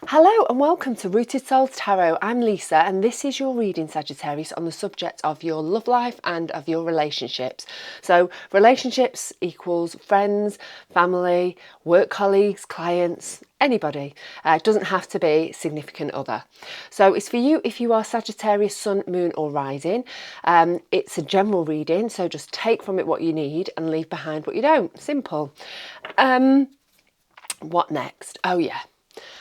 Hello and welcome to Rooted Souls Tarot. I'm Lisa and this is your reading, Sagittarius, on the subject of your love life and of your relationships. So relationships equals friends, family, work colleagues, clients, anybody. It doesn't have to be significant other. So it's for you if you are Sagittarius, Sun, Moon or Rising. It's a general reading, so just take from it what you need and leave behind what you don't. Simple. What next? Oh yeah.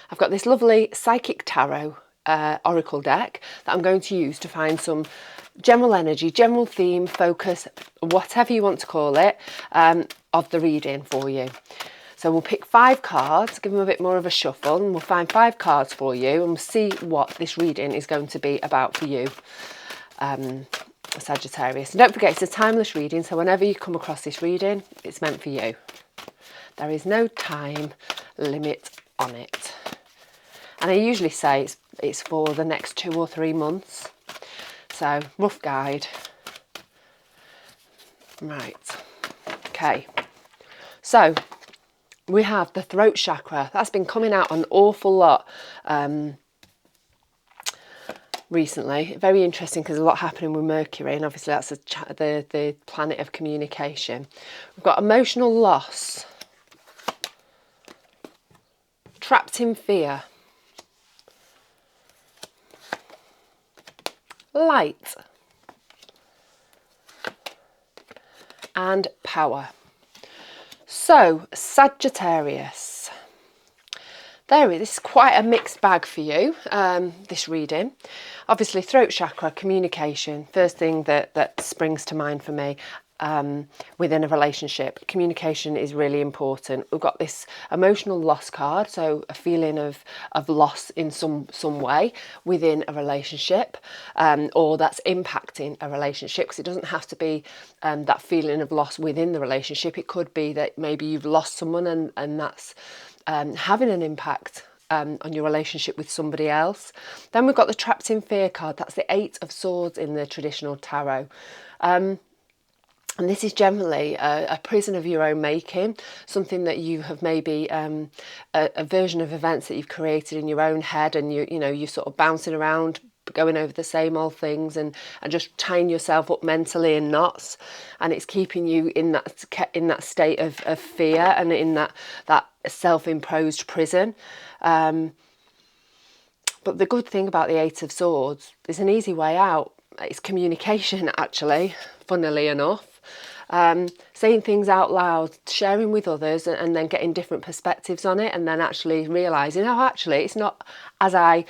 I've got this lovely Psychic Tarot Oracle deck that I'm going to use to find some general energy, general theme, focus, whatever you want to call it, of the reading for you. So we'll pick 5 cards, give them a bit more of a shuffle, and we'll find 5 cards for you and we'll see what this reading is going to be about for you, Sagittarius. And don't forget, it's a timeless reading, so whenever you come across this reading, it's meant for you. There is no time limit on it. And I usually say it's for the next 2 or 3 months. So, rough guide. Right. Okay. So, we have the throat chakra. That's been coming out an awful lot recently. Very interesting because there's a lot happening with Mercury, and obviously that's the planet of communication. We've got emotional loss. Trapped in fear. Light. And power. So, Sagittarius. This is quite a mixed bag for you, this reading. Obviously, throat chakra, communication, first thing that springs to mind for me. Within a relationship, communication is really important. We've got this emotional loss card, so a feeling of loss in some way within a relationship, or that's impacting a relationship, because it doesn't have to be that feeling of loss within the relationship. It could be that maybe you've lost someone and that's having an impact on your relationship with somebody else. Then we've got the trapped in fear card. That's the 8 of Swords in the traditional tarot. And this is generally a prison of your own making, something that you have maybe a version of events that you've created in your own head, and you're sort of bouncing around, going over the same old things and just tying yourself up mentally in knots, and it's keeping you in that state of fear and in that self-imposed prison. But the good thing about the 8 of Swords is an easy way out. It's communication, actually, funnily enough. Saying things out loud, sharing with others, and then getting different perspectives on it, and then actually realising, oh, actually, it's not as the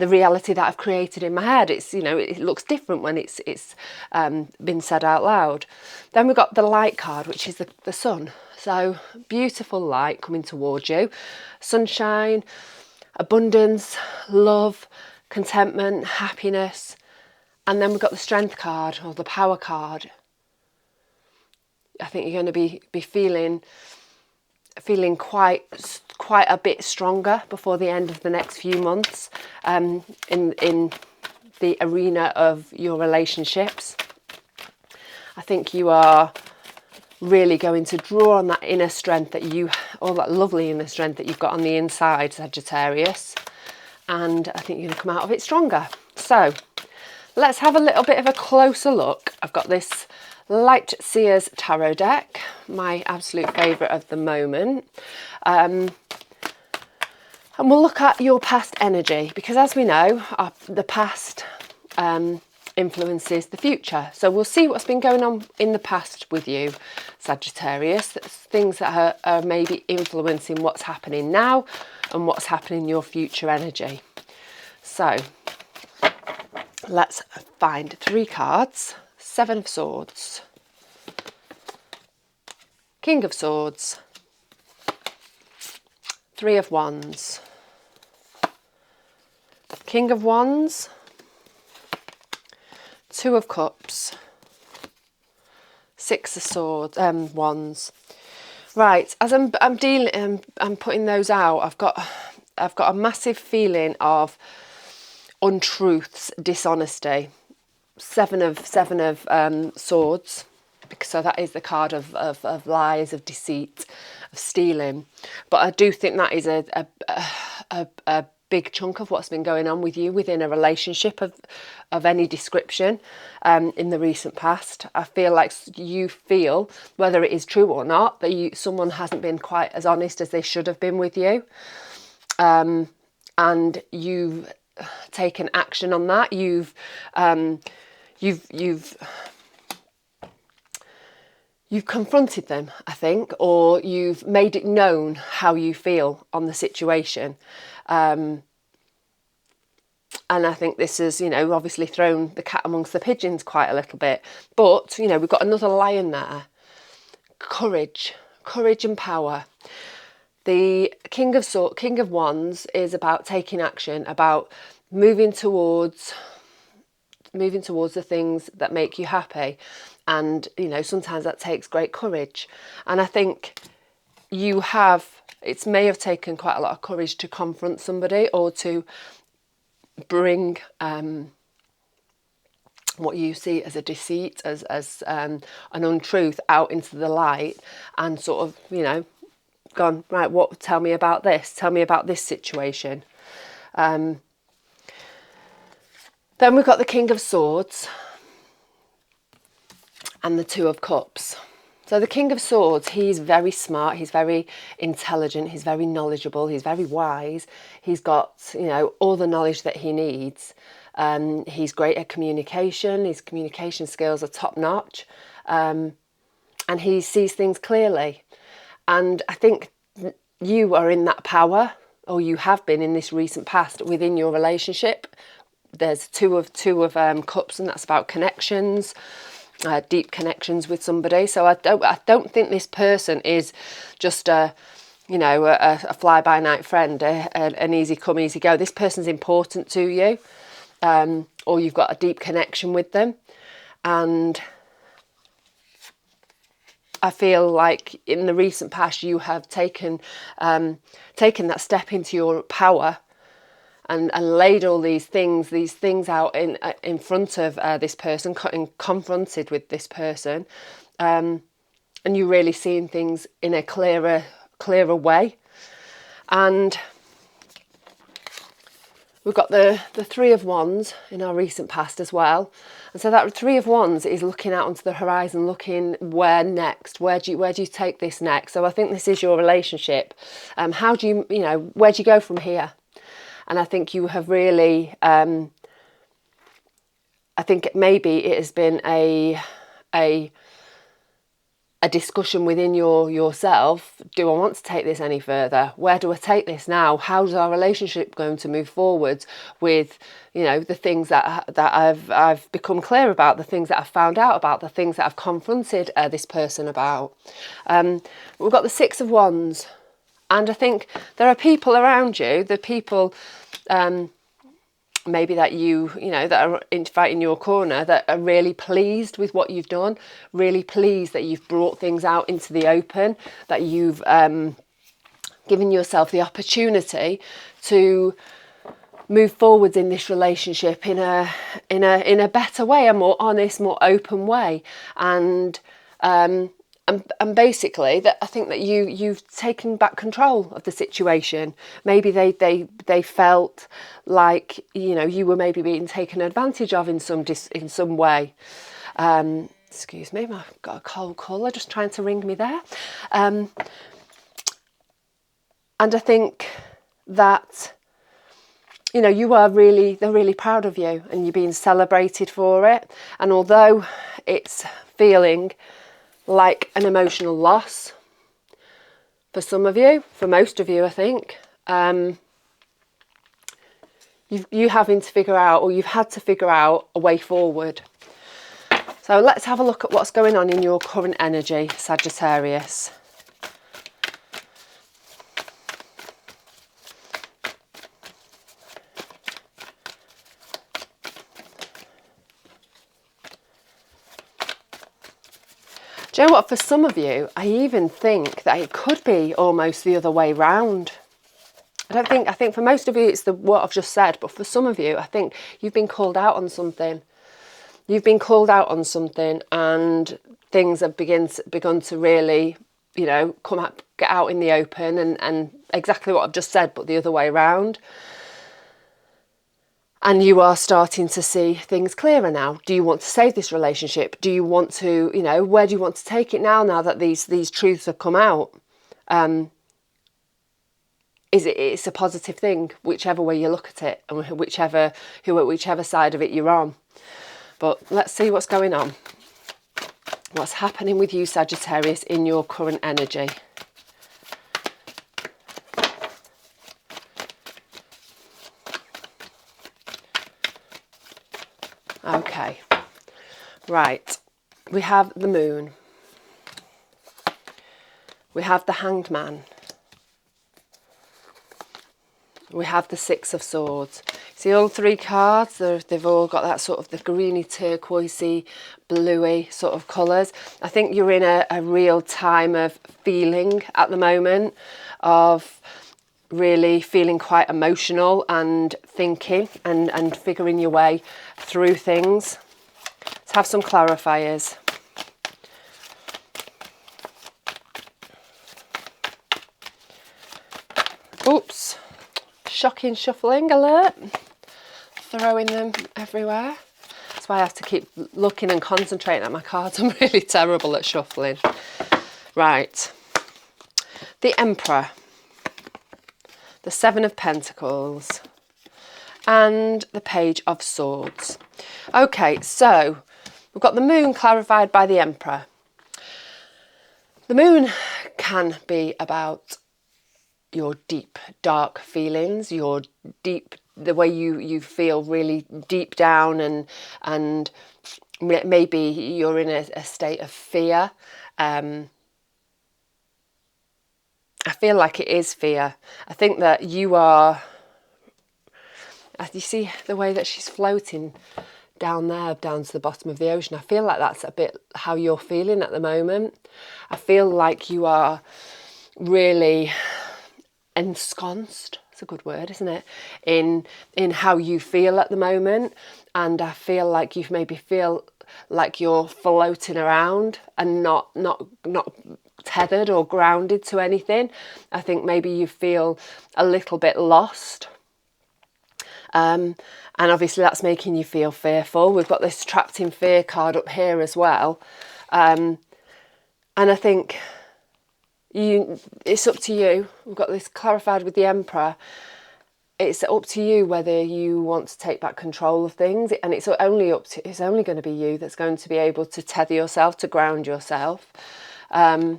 reality that I've created in my head. It's, it looks different when it's been said out loud. Then we've got the light card, which is the sun. So beautiful light coming towards you, sunshine, abundance, love, contentment, happiness. And then we've got the strength card, or the power card. I think you're going to be feeling quite a bit stronger before the end of the next few months in the arena of your relationships. I think you are really going to draw on that inner strength all that lovely inner strength that you've got on the inside, Sagittarius. And I think you're going to come out of it stronger. So let's have a little bit of a closer look. I've got this Light Seers Tarot deck, my absolute favourite of the moment. And we'll look at your past energy, because as we know, the past influences the future. So we'll see what's been going on in the past with you, Sagittarius. Things that are maybe influencing what's happening now and what's happening in your future energy. So let's find 3 cards. 7 of Swords, King of Swords, 3 of Wands, King of Wands, 2 of Cups, 6 of Swords, Wands. Right, as I'm putting those out, I've got a massive feeling of untruths, dishonesty. 7 of Swords, So that is the card of lies, of deceit, of stealing. But I do think that is a big chunk of what's been going on with you within a relationship of any description in the recent past. I feel like you feel, whether it is true or not, that someone hasn't been quite as honest as they should have been with you. And you've taken action on that. You've confronted them, I think, or you've made it known how you feel on the situation. And I think this has, obviously thrown the cat amongst the pigeons quite a little bit. But, we've got another lion there. Courage and power. The King of Wands is about taking action, about moving towards the things that make you happy. And, sometimes that takes great courage. And I think it may have taken quite a lot of courage to confront somebody, or to bring what you see as a deceit, as an untruth out into the light, and sort of, gone, right, tell me about this situation. Then we've got the King of Swords and the Two of Cups. So the King of Swords, he's very smart, he's very intelligent, he's very knowledgeable, he's very wise. He's got, all the knowledge that he needs. He's great at communication. His communication skills are top notch. And he sees things clearly. And I think you are in that power, or you have been in this recent past within your relationship. There's two of cups, and that's about connections, deep connections with somebody. So I don't think this person is just a fly-by-night friend, an easy come, easy go. This person's important to you, or you've got a deep connection with them. And I feel like in the recent past you have taken that step into your power and laid all these things out in front of this person, confronted with this person, and you're really seeing things in a clearer way. And we've got the Three of Wands in our recent past as well. And so that Three of Wands is looking out onto the horizon, looking where next, where do you take this next? So I think this is your relationship. How do you, where do you go from here? And I think you have really, I think maybe it has been a discussion within yourself. Do I want to take this any further? Where do I take this now? How's our relationship going to move forward with, the things that I've become clear about, the things that I've found out about, the things that I've confronted this person about. We've got the Six of Wands, and I think there are people around you, the people maybe that that are in your corner, that are really pleased with what you've done, really pleased that you've brought things out into the open, that you've given yourself the opportunity to move forwards in this relationship in a better way, a more honest, more open way. And basically, that I think that you've taken back control of the situation. Maybe they felt like you were maybe being taken advantage of in some way. Excuse me, I've got a cold caller just trying to ring me there. And I think that they're really proud of you, and you're being celebrated for it. And although it's feeling like an emotional loss for some of you, for most of you, I think, you having to figure out, or you've had to figure out a way forward. So let's have a look at what's going on in your current energy, Sagittarius. Do you know what? For some of you, I even think that it could be almost the other way round. I think for most of you it's what I've just said, but for some of you, I think you've been called out on something. You've been called out on something, and things have begun to really, you know, get out in the open, and exactly what I've just said, but the other way around. And you are starting to see things clearer now. Do you want to save this relationship? Do you want to, you know, where do you want to take it now that these truths have come out? It's a positive thing, whichever way you look at it, and whichever side of it you're on. But let's see what's going on. What's happening with you, Sagittarius, in your current energy? Okay, right. We have the Moon. We have the Hanged Man. We have the Six of Swords. See all three cards, they've all got that sort of the greeny, turquoisey, bluey sort of colours. I think you're in a real time of feeling at the moment, of really feeling quite emotional and thinking and figuring your way through things. Let's have some clarifiers. Oops. Shocking shuffling alert. Throwing them everywhere. That's why I have to keep looking and concentrating at my cards. I'm really terrible at shuffling. Right. The Emperor. The Seven of Pentacles. And the Page of Swords. Okay, so we've got the Moon clarified by the Emperor. The Moon can be about your deep, dark feelings, the way you feel really deep down, and maybe you're in a state of fear. I feel like it is fear. I think that you see the way that she's floating down there, down to the bottom of the ocean. I feel like that's a bit how you're feeling at the moment. I feel like you are really ensconced, it's a good word, isn't it, in how you feel at the moment. And I feel like you maybe feel like you're floating around and not tethered or grounded to anything. I think maybe you feel a little bit lost. And obviously that's making you feel fearful. We've got this Trapped in Fear card up here as well. And I think it's up to you. We've got this clarified with the Emperor. It's up to you whether you want to take back control of things, and it's only going to be you that's going to be able to tether yourself, to ground yourself. The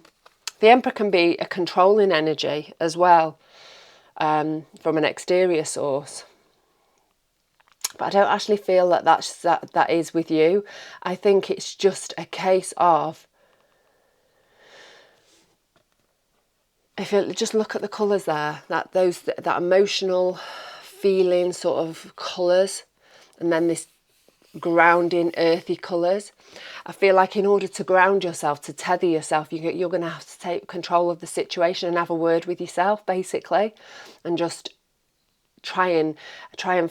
Emperor can be a controlling energy as well, from an exterior source. But I don't actually feel that that is with you. I think it's just a case of, if you just look at the colours there, that emotional feeling sort of colours, and then this grounding earthy colours. I feel like in order to ground yourself, to tether yourself, you're going to have to take control of the situation and have a word with yourself, basically, and just try and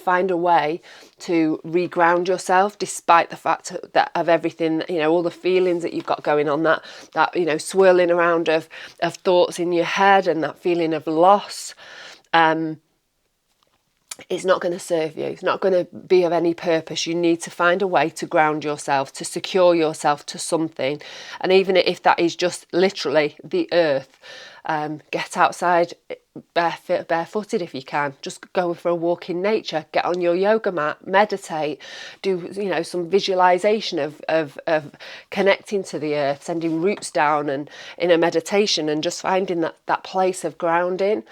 find a way to reground yourself, despite the fact that of everything, you know, all the feelings that you've got going on, that you know, swirling around of thoughts in your head, and that feeling of loss. It's not going to serve you. It's not going to be of any purpose. You need to find a way to ground yourself, to secure yourself to something. And even if that is just literally the earth, get outside barefooted if you can. Just go for a walk in nature, get on your yoga mat, meditate, do, you know, some visualization of connecting to the earth, sending roots down, and in a meditation, and just finding that place of grounding.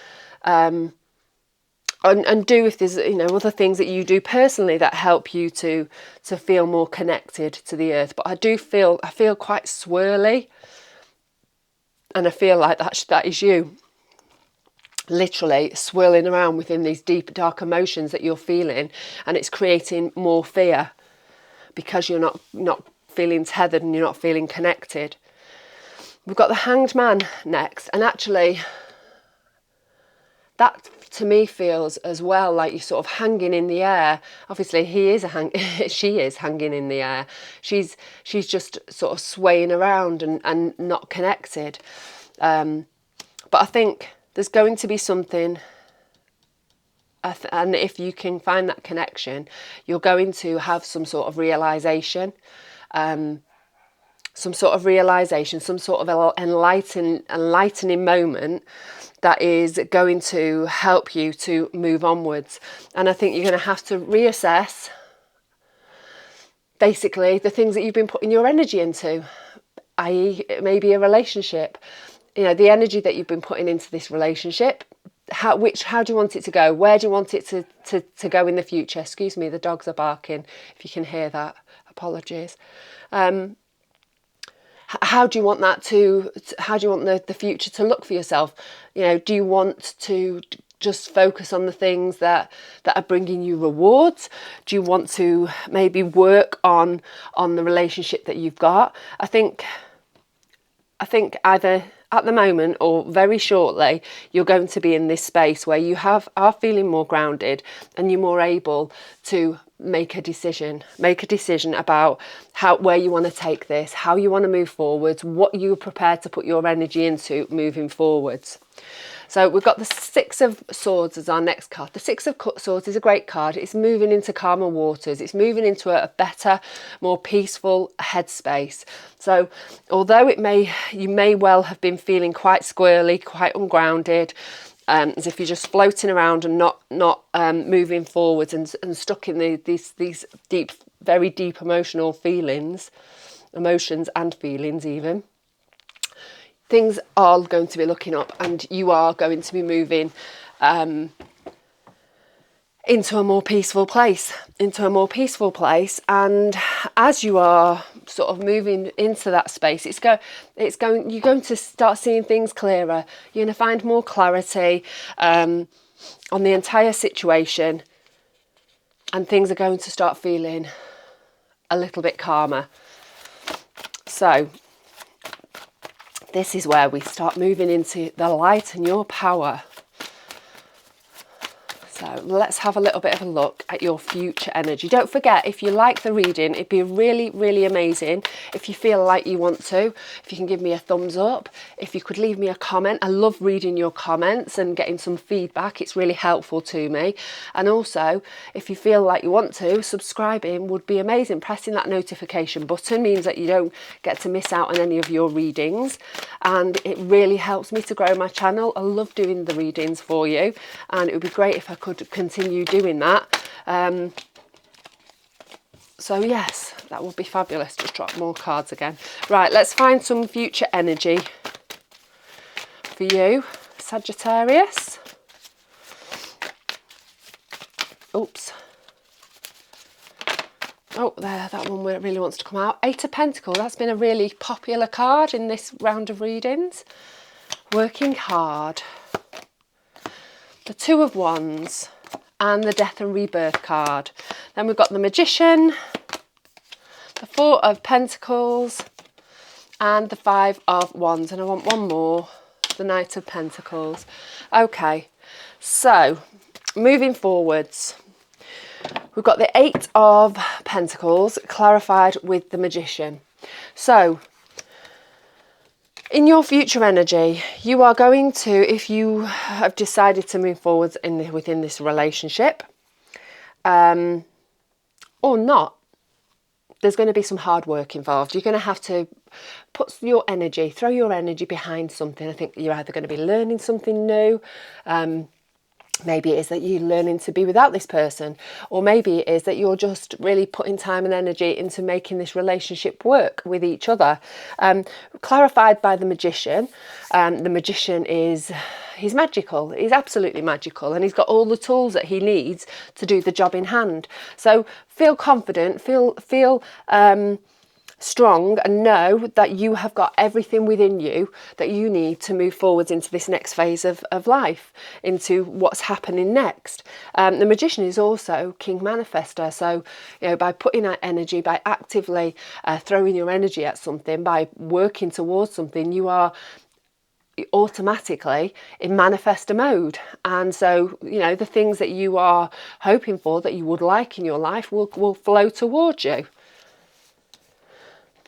And do, if there's, you know, other things that you do personally that help you to feel more connected to the earth. But I feel quite swirly, and I feel like that is you, literally swirling around within these deep, dark emotions that you're feeling, and it's creating more fear because you're not feeling tethered and you're not feeling connected. We've got the Hanged Man next, and actually that to me feels as well like you're sort of hanging in the air. Obviously she is hanging in the air. She's just sort of swaying around and not connected. But I think there's going to be something, and if you can find that connection, you're going to have some sort of realization, some sort of enlightening moment that is going to help you to move onwards. And I think you're going to have to reassess basically the things that you've been putting your energy into, i.e. maybe a relationship. You know, the energy that you've been putting into this relationship, how do you want it to go? Where do you want it to go in the future? Excuse me, the dogs are barking, if you can hear that, apologies. How do you want the future to look for yourself? You know, do you want to just focus on the things that are bringing you rewards? Do you want to maybe work on the relationship that you've got? I think either at the moment or very shortly, you're going to be in this space where you are feeling more grounded and you're more able to make a decision about where you want to take this, how you want to move forwards, what you're prepared to put your energy into moving forwards. So we've got the Six of Swords as our next card. The Six of Swords is a great card. It's moving into calmer waters. It's moving into a better, more peaceful headspace. So although you may well have been feeling quite squirrely, quite ungrounded, as if you're just floating around and not moving forwards and stuck in these deep, very deep emotions and feelings even. Things are going to be looking up and you are going to be moving into a more peaceful place. And as you are sort of moving into that space, you're going to start seeing things clearer. You're going to find more clarity on the entire situation, and things are going to start feeling a little bit calmer. So this is where we start moving into the light and your power. So let's have a little bit of a look at your future energy. Don't forget, if you like the reading, it'd be really, really amazing if you feel like you want to, if you can give me a thumbs up, if you could leave me a comment. I love reading your comments and getting some feedback. It's really helpful to me. And also, if you feel like you want to, subscribing would be amazing. Pressing that notification button means that you don't get to miss out on any of your readings. And it really helps me to grow my channel. I love doing the readings for you. And it would be great if I could continue doing that. So yes, that would be fabulous. Just drop more cards again. Right, let's find some future energy for you, Sagittarius. Oops. Oh, there, that one really wants to come out. Eight of Pentacles, that's been a really popular card in this round of readings. Working hard. The Two of Wands and the Death and Rebirth card. Then we've got the Magician, the Four of Pentacles and the Five of Wands. And I want one more, the Knight of Pentacles. Okay, so moving forwards, we've got the Eight of Pentacles clarified with the Magician. So in your future energy, you are going to, if you have decided to move forwards within this relationship, or not, there's going to be some hard work involved. You're going to have to throw your energy behind something. I think you're either going to be learning something new, maybe it is that you're learning to be without this person, or maybe it is that you're just really putting time and energy into making this relationship work with each other. Clarified by the Magician. The Magician he's magical. He's absolutely magical, and he's got all the tools that he needs to do the job in hand. So feel confident, feel strong, and know that you have got everything within you that you need to move forwards into this next phase of life, into what's happening next. The Magician is also King Manifestor, so by putting out energy, by actively throwing your energy at something, by working towards something, you are automatically in manifestor mode. And so, the things that you are hoping for, that you would like in your life, will flow towards you.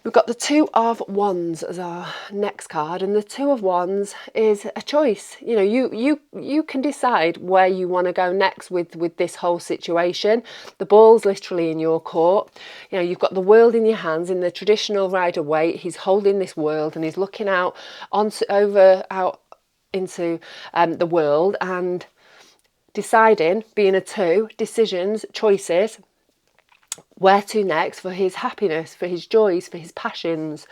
We've got the Two of Wands as our next card, and the Two of Wands is a choice. You can decide where you want to go next with this whole situation. The ball's literally in your court. You've got the world in your hands. In the traditional Rider-Waite, he's holding this world and he's looking out into the world and deciding, being a two, decisions, choices, where to next for his happiness, for his joys, for his passions.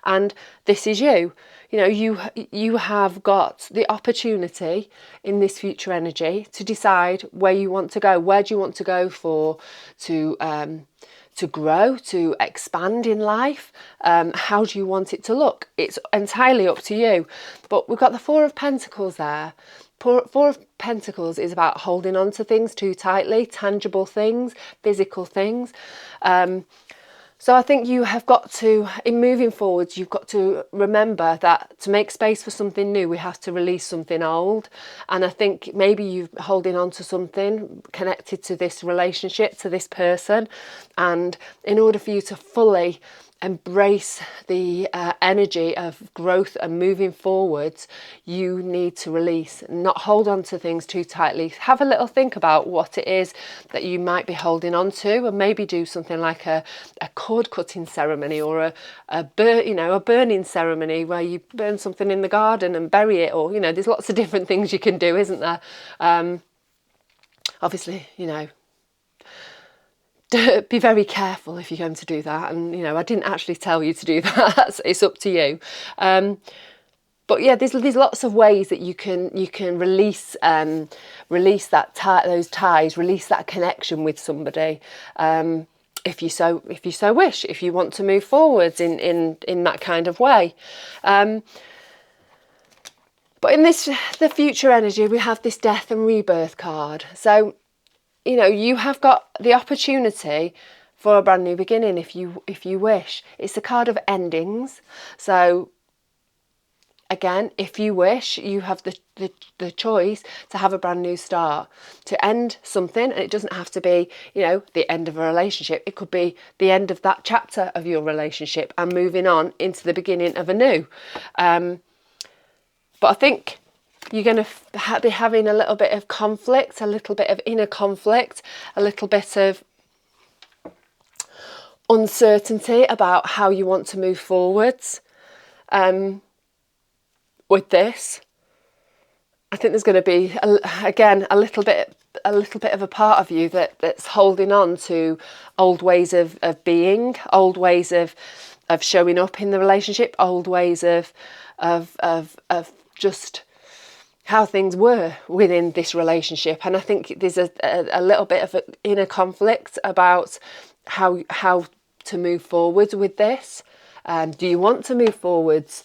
And this is you. You have got the opportunity in this future energy to decide where you want to go. Where do you want to go to grow, to expand in life? How do you want it to look? It's entirely up to you. But we've got the Four of Pentacles there. Four of Pentacles is about holding on to things too tightly, tangible things, physical things. So I think you have got to, in moving forwards, you've got to remember that to make space for something new, we have to release something old. And I think maybe you're holding on to something connected to this relationship, to this person. And in order for you to fully embrace the energy of growth and moving forwards, you need to release, not hold on to things too tightly. Have a little think about what it is that you might be holding on to, and maybe do something like a cord cutting ceremony, or a burning ceremony where you burn something in the garden and bury it, or there's lots of different things you can do, isn't there? Obviously, be very careful if you're going to do that, and I didn't actually tell you to do that. It's up to you. But yeah, there's lots of ways that you can release those ties, release that connection with somebody, if you so wish, if you want to move forwards in that kind of way. But in the future energy, we have this Death and Rebirth card. So you have got the opportunity for a brand new beginning if you wish. It's a card of endings. So again, if you wish, you have the choice to have a brand new start, to end something. And it doesn't have to be, the end of a relationship. It could be the end of that chapter of your relationship and moving on into the beginning of a new. But I think you're going to be having a little bit of conflict, a little bit of inner conflict, a little bit of uncertainty about how you want to move forwards with this. I think there's going to be, again, a little bit of a part of you that's holding on to old ways of being, old ways of showing up in the relationship, old ways of just how things were within this relationship. And I think there's a little bit of an inner conflict about how to move forward with this. Do you want to move forwards?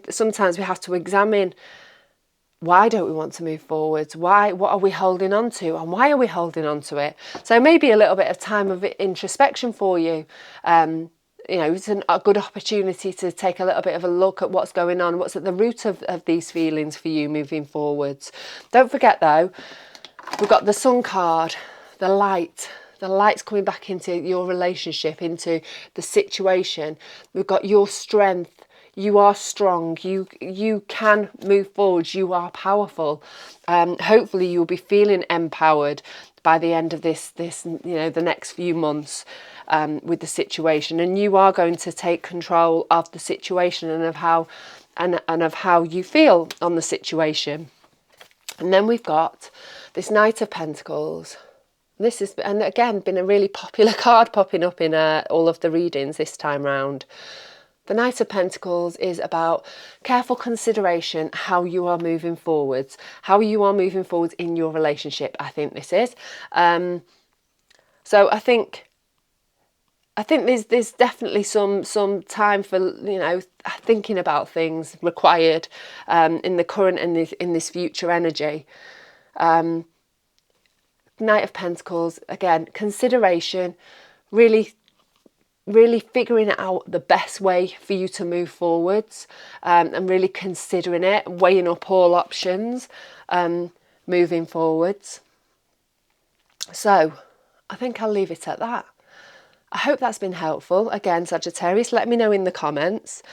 Sometimes we have to examine, why don't we want to move forwards? What are we holding on to, and why are we holding on to it? So maybe a little bit of time of introspection for you. It's a good opportunity to take a little bit of a look at what's going on, what's at the root of these feelings for you moving forwards. Don't forget though, we've got the Sun card, the light. The light's coming back into your relationship, into the situation. We've got your strength. You are strong. You can move forward. You are powerful. Hopefully you'll be feeling empowered by the end of this the next few months with the situation, and you are going to take control of the situation and of how you feel on the situation. And then we've got this Knight of Pentacles. This has, and again, been a really popular card popping up in all of the readings this time round. The Knight of Pentacles is about careful consideration, how you are moving forwards, in your relationship. I think this is. So I think there's definitely some time for thinking about things required in the current and in this future energy. Knight of Pentacles, again, consideration, really really figuring out the best way for you to move forwards, and really considering it, weighing up all options, moving forwards. So I think I'll leave it at that. I hope that's been helpful. Again, Sagittarius, let me know in the comments.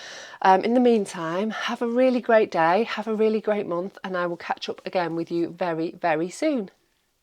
In the meantime, have a really great day, have a really great month, and I will catch up again with you very, very soon.